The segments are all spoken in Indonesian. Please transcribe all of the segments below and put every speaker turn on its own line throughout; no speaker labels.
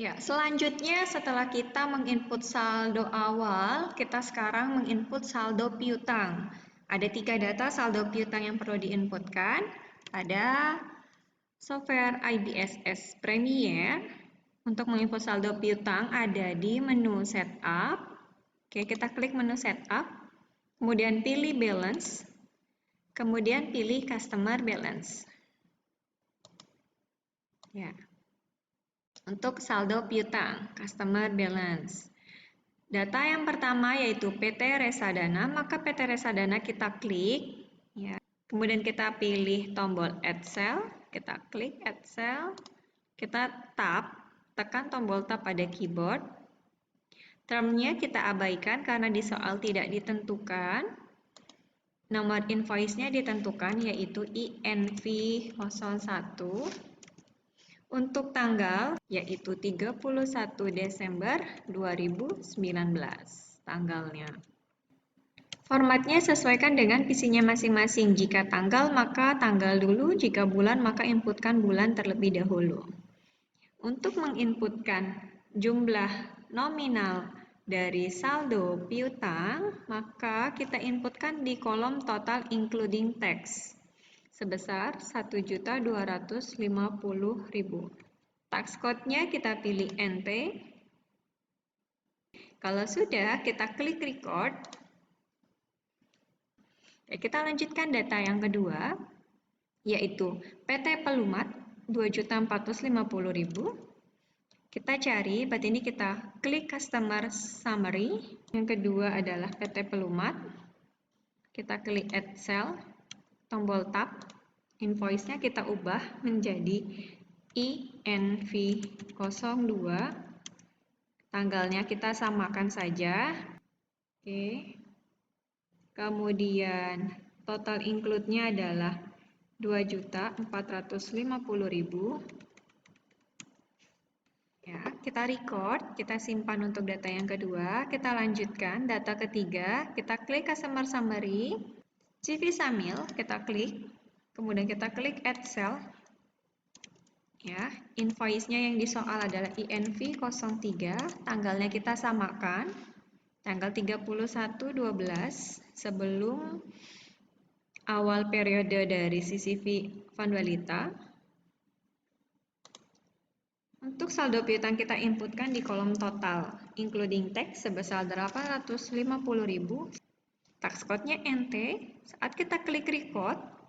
Ya, selanjutnya setelah kita menginput saldo awal, kita sekarang menginput saldo piutang. Ada 3 data saldo piutang yang perlu diinputkan. Ada software IBSS Premier. Untuk menginput saldo piutang ada di menu setup. Oke, kita klik menu setup. Kemudian pilih balance. Kemudian pilih customer balance. Ya. Untuk saldo piutang, customer balance. Data yang pertama yaitu PT Reksadana, maka PT Reksadana kita klik, ya. Kemudian kita pilih tombol Add Cell, kita klik Add Cell, kita tekan tombol tab pada keyboard. Termnya kita abaikan karena di soal tidak ditentukan. Nomor invoice-nya ditentukan yaitu INV01. Untuk tanggal yaitu 31 Desember 2019 tanggalnya. Formatnya sesuaikan dengan PC-nya masing-masing. Jika tanggal maka tanggal dulu, jika bulan maka inputkan bulan terlebih dahulu. Untuk menginputkan jumlah nominal dari saldo piutang, maka kita inputkan di kolom total including tax sebesar 1.250.000. Tax code-nya kita pilih NT. Kalau sudah, kita klik record. Kita lanjutkan data yang kedua, yaitu PT Pelumat 2.450.000. Kita cari, berarti ini kita klik Customer Summary. Yang kedua adalah PT Pelumat. Kita klik Add Cell, tombol Tab. Invoice-nya kita ubah menjadi INV02. Tanggalnya kita samakan saja. Oke. Kemudian total include-nya adalah 2.450.000. Ya, kita record, kita simpan untuk data yang kedua. Kita lanjutkan data ketiga. Kita klik Customer Summary. CV Samil, kita klik. Kemudian kita klik Add Cell. Ya, invoice-nya yang disoal adalah INV03, tanggalnya kita samakan, tanggal 31/12 sebelum awal periode dari CCV Fundualita. Untuk saldo piutang kita inputkan di kolom total, including tax sebesar 850.000. Tax code-nya NT. Saat kita klik record,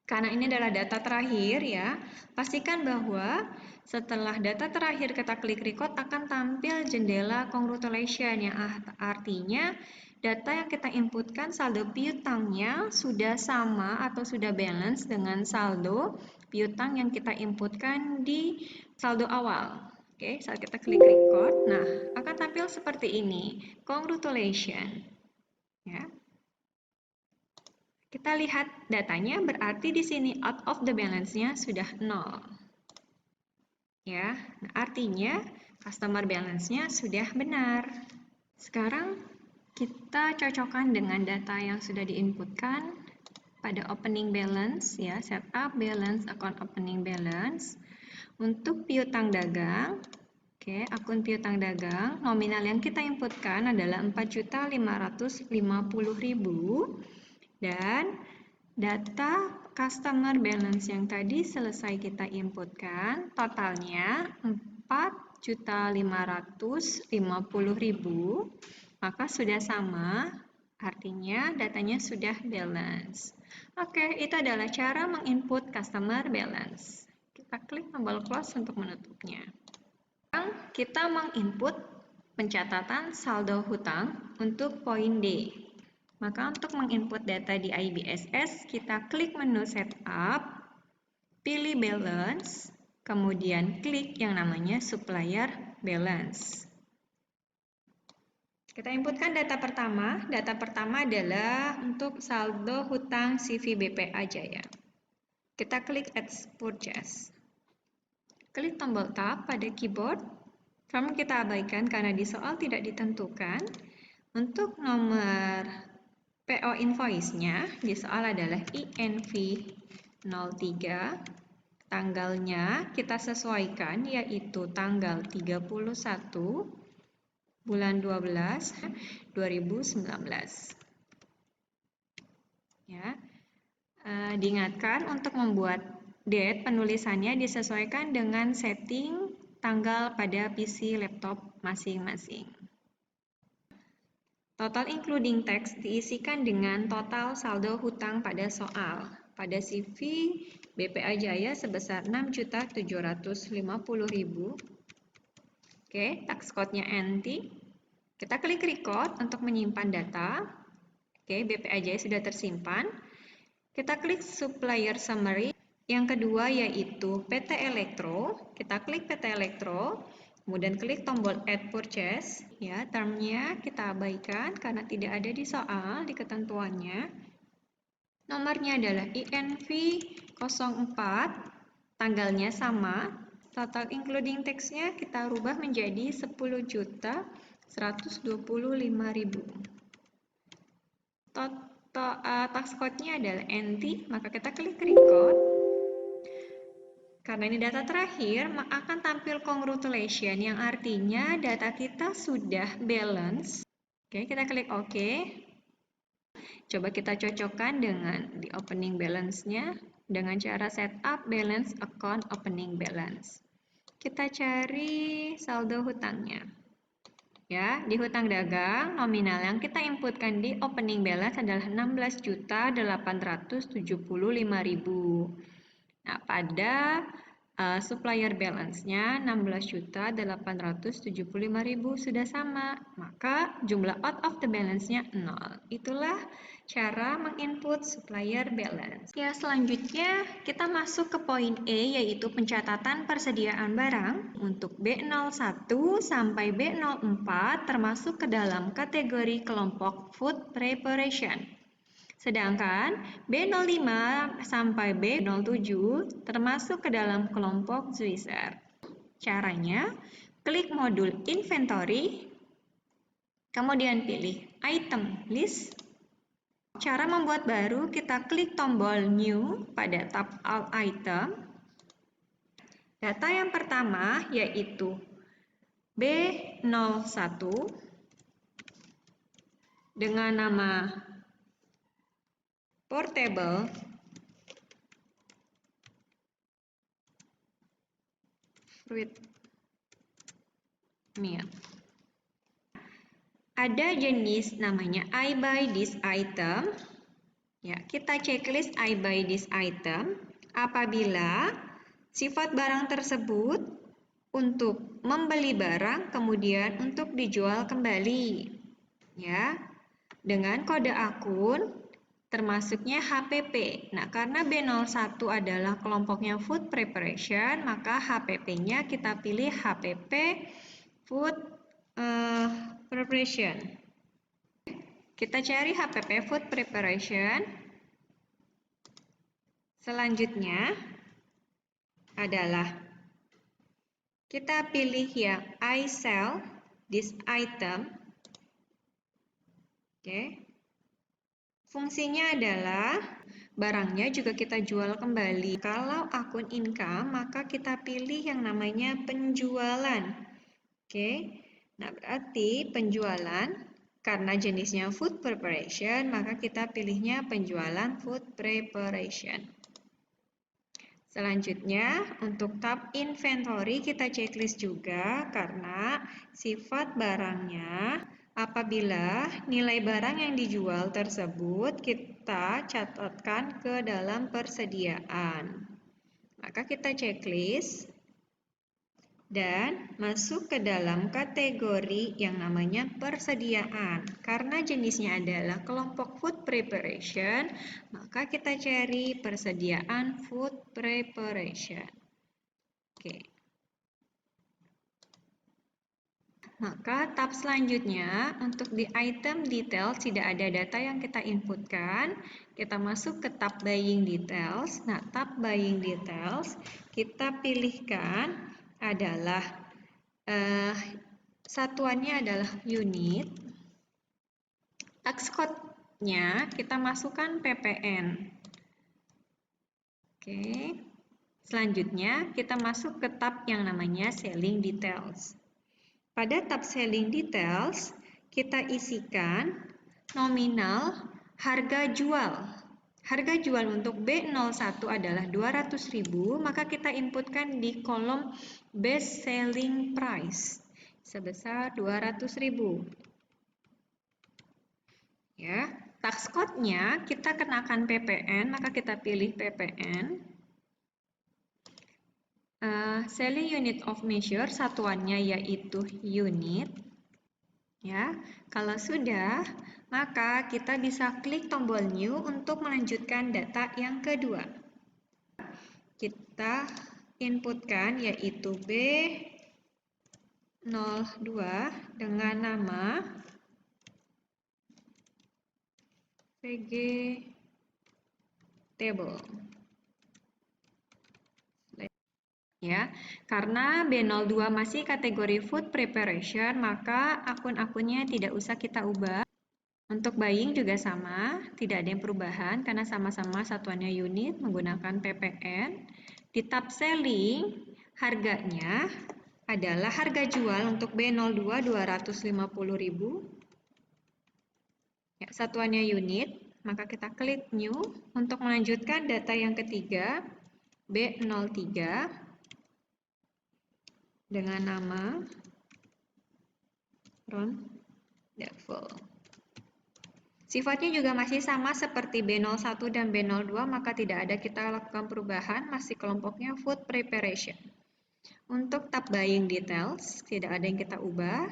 karena ini adalah data terakhir ya, pastikan bahwa setelah data terakhir kita klik record akan tampil jendela congratulation yang artinya data yang kita inputkan saldo piutangnya sudah sama atau sudah balance dengan saldo piutang yang kita inputkan di saldo awal. Oke, saat kita klik record, nah akan tampil seperti ini, congratulations. Ya. Kita lihat datanya, berarti di sini out of the balance-nya sudah 0. Ya, nah artinya customer balance-nya sudah benar. Sekarang kita cocokkan dengan data yang sudah diinputkan pada opening balance ya, setup balance, account opening balance. Untuk piutang dagang, oke, akun piutang dagang, nominal yang kita inputkan adalah 4.550.000. Dan data customer balance yang tadi selesai kita inputkan, totalnya 4.550.000, maka sudah sama, artinya datanya sudah balance. Oke, itu adalah cara menginput customer balance. Kita klik tombol close untuk menutupnya. Sekarang kita menginput pencatatan saldo hutang untuk poin D. Maka untuk menginput data di IBSS, kita klik menu Setup, pilih Balance, kemudian klik yang namanya Supplier Balance. Kita inputkan data pertama. Data pertama adalah untuk saldo hutang CV BPA Jaya. Kita klik Add Purchase. Klik tombol Tab pada keyboard. Form kita abaikan karena di soal tidak ditentukan. Untuk nomor PO invoice-nya di soal adalah INV03. Tanggalnya kita sesuaikan, yaitu tanggal 31 bulan 12 2019. Ya. Diingatkan untuk membuat date penulisannya disesuaikan dengan setting tanggal pada PC laptop masing-masing. Total including text diisikan dengan total saldo hutang pada soal. Pada CV BPA Jaya sebesar 6.750.000. Oke, tax code-nya NT. Kita klik record untuk menyimpan data. Oke, BPA Jaya sudah tersimpan. Kita klik supplier summary. Yang kedua yaitu PT Elektro. Kita klik PT Elektro. Kemudian klik tombol Add Purchase, ya, termnya kita abaikan karena tidak ada di soal, di ketentuannya. Nomornya adalah INV 04, tanggalnya sama, total including tax-nya kita rubah menjadi 10.125.000. Tax code-nya adalah NT, maka kita klik record. Karena ini data terakhir, akan tampil congratulation yang artinya data kita sudah balance. Oke, kita klik OK. Coba kita cocokkan dengan di opening balance-nya dengan cara setup balance account opening balance. Kita cari saldo hutangnya. Ya, di hutang dagang nominal yang kita inputkan di opening balance adalah 16.875.000. Nah, pada supplier balance-nya 16.875.000 sudah sama, maka jumlah out of the balance-nya 0. Itulah cara menginput supplier balance. Ya, selanjutnya kita masuk ke poin E, yaitu pencatatan persediaan barang untuk B01 sampai B04 termasuk ke dalam kategori kelompok food preparation. Sedangkan B05 sampai B07 termasuk ke dalam kelompok Swisher. Caranya, klik modul inventory, kemudian pilih item list. Cara membuat baru, kita klik tombol new pada tab all item. Data yang pertama yaitu B01 dengan nama portable fruit milk. Ada jenis namanya I buy this item. Ya, kita checklist I buy this item apabila sifat barang tersebut untuk membeli barang kemudian untuk dijual kembali. Ya, dengan kode akun termasuknya HPP. Nah, karena B01 adalah kelompoknya food preparation, maka HPP-nya kita pilih HPP food preparation. Kita cari HPP food preparation. Selanjutnya adalah kita pilih yang I sell this item. Oke. Fungsinya adalah barangnya juga kita jual kembali. Kalau akun income, maka kita pilih yang namanya penjualan. Oke. Nah, berarti penjualan karena jenisnya food preparation, maka kita pilihnya penjualan food preparation. Selanjutnya, untuk tab inventory kita checklist juga karena sifat barangnya apabila nilai barang yang dijual tersebut kita catatkan ke dalam persediaan. Maka kita checklist dan masuk ke dalam kategori yang namanya persediaan. Karena jenisnya adalah kelompok food preparation, maka kita cari persediaan food preparation. Oke. Maka tab selanjutnya untuk di item details tidak ada data yang kita inputkan. Kita masuk ke tab buying details. Nah, tab buying details kita pilihkan adalah satuannya adalah unit. Tax code-nya kita masukkan PPN. Oke. Selanjutnya, kita masuk ke tab yang namanya Selling Details. Pada tab Selling Details, kita isikan nominal harga jual. Harga jual untuk B01 adalah 200.000, maka kita inputkan di kolom Best Selling Price sebesar 200.000. Ya, tax code-nya kita kenakan PPN, maka kita pilih PPN. Selling unit of measure, satuannya yaitu unit. Ya, kalau sudah, maka kita bisa klik tombol new untuk melanjutkan data yang kedua. Kita inputkan yaitu B02 dengan nama vegetable. Ya, karena B02 masih kategori food preparation, maka akun-akunnya tidak usah kita ubah. Untuk buying juga sama, tidak ada yang perubahan karena sama-sama satuannya unit menggunakan PPN. Di tab selling, harganya adalah harga jual untuk B02 250.000. Ya, satuannya unit, maka kita klik new untuk melanjutkan data yang ketiga, B03 dengan nama Ron Devil. Sifatnya juga masih sama seperti B01 dan B02, maka tidak ada kita lakukan perubahan, masih kelompoknya food preparation. Untuk tab buying details, tidak ada yang kita ubah.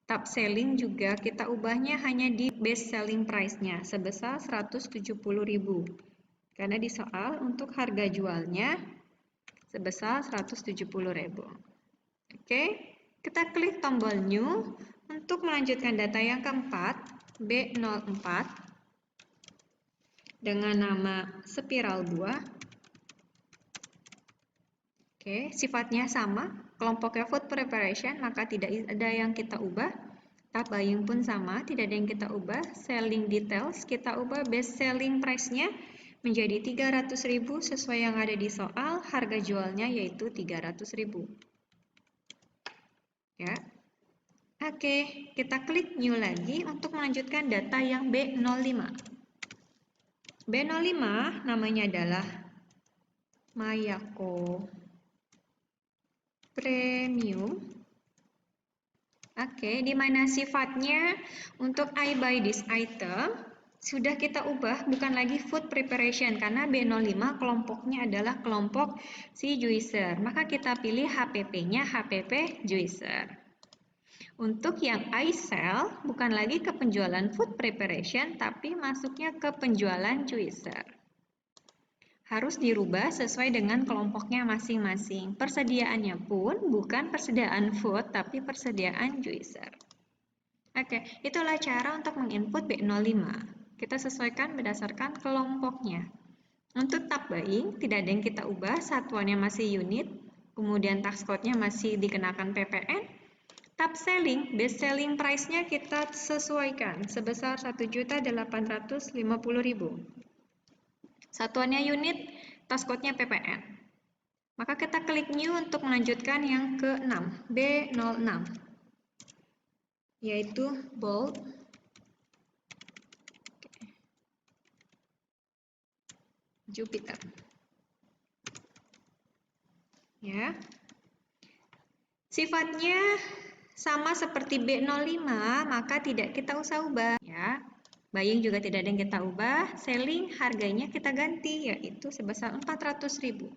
Tab selling juga kita ubahnya hanya di best selling price-nya sebesar 170.000. Karena di soal untuk harga jualnya sebesar 170.000. Oke, kita klik tombol new untuk melanjutkan data yang keempat, B04 dengan nama spiral buah. Oke, sifatnya sama, kelompoknya food preparation, maka tidak ada yang kita ubah. Tab buying pun sama, tidak ada yang kita ubah. Selling details, kita ubah best selling price-nya menjadi 300.000 sesuai yang ada di soal, harga jualnya yaitu 300.000. Ya. Oke, kita klik new lagi untuk melanjutkan data yang B05. B05 namanya adalah Mayako Premium. Oke, di mana sifatnya untuk I buy this item sudah kita ubah, bukan lagi food preparation karena B05 kelompoknya adalah kelompok si juicer. Maka kita pilih HPP-nya HPP juicer. Untuk yang I sell bukan lagi ke penjualan food preparation tapi masuknya ke penjualan juicer. Harus dirubah sesuai dengan kelompoknya masing-masing. Persediaannya pun bukan persediaan food tapi persediaan juicer. Oke, itulah cara untuk menginput B05. Kita sesuaikan berdasarkan kelompoknya. Untuk tab buying tidak ada yang kita ubah, satuannya masih unit, kemudian tax code-nya masih dikenakan PPN. Tab selling, best selling price-nya kita sesuaikan sebesar 1.850.000. Satuannya unit, tax code-nya PPN. Maka kita klik new untuk melanjutkan yang ke-6, B06. Yaitu bold. Jupiter. Ya. Sifatnya sama seperti B05, maka tidak kita usah ubah ya. Buying juga tidak ada yang kita ubah, selling harganya kita ganti yaitu sebesar 400.000.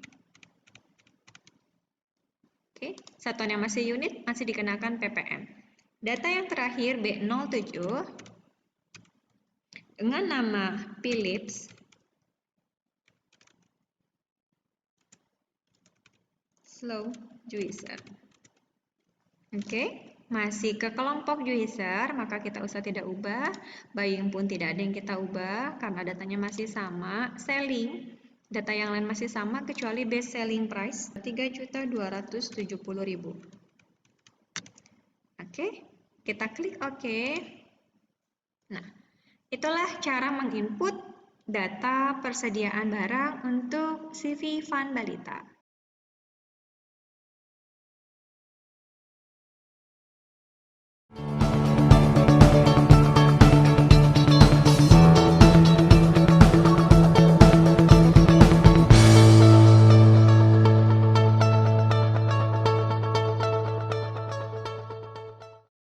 Oke, satuannya masih unit, masih dikenakan PPN. Data yang terakhir B07 dengan nama Philips Slow Juicer. Oke. Masih ke kelompok juicer, maka kita usah tidak ubah. Buying pun tidak ada yang kita ubah karena datanya masih sama. Selling, data yang lain masih sama kecuali best selling price 3.270.000. Oke, kita klik OK. Nah, itulah cara menginput data persediaan barang untuk CV Fun Balita.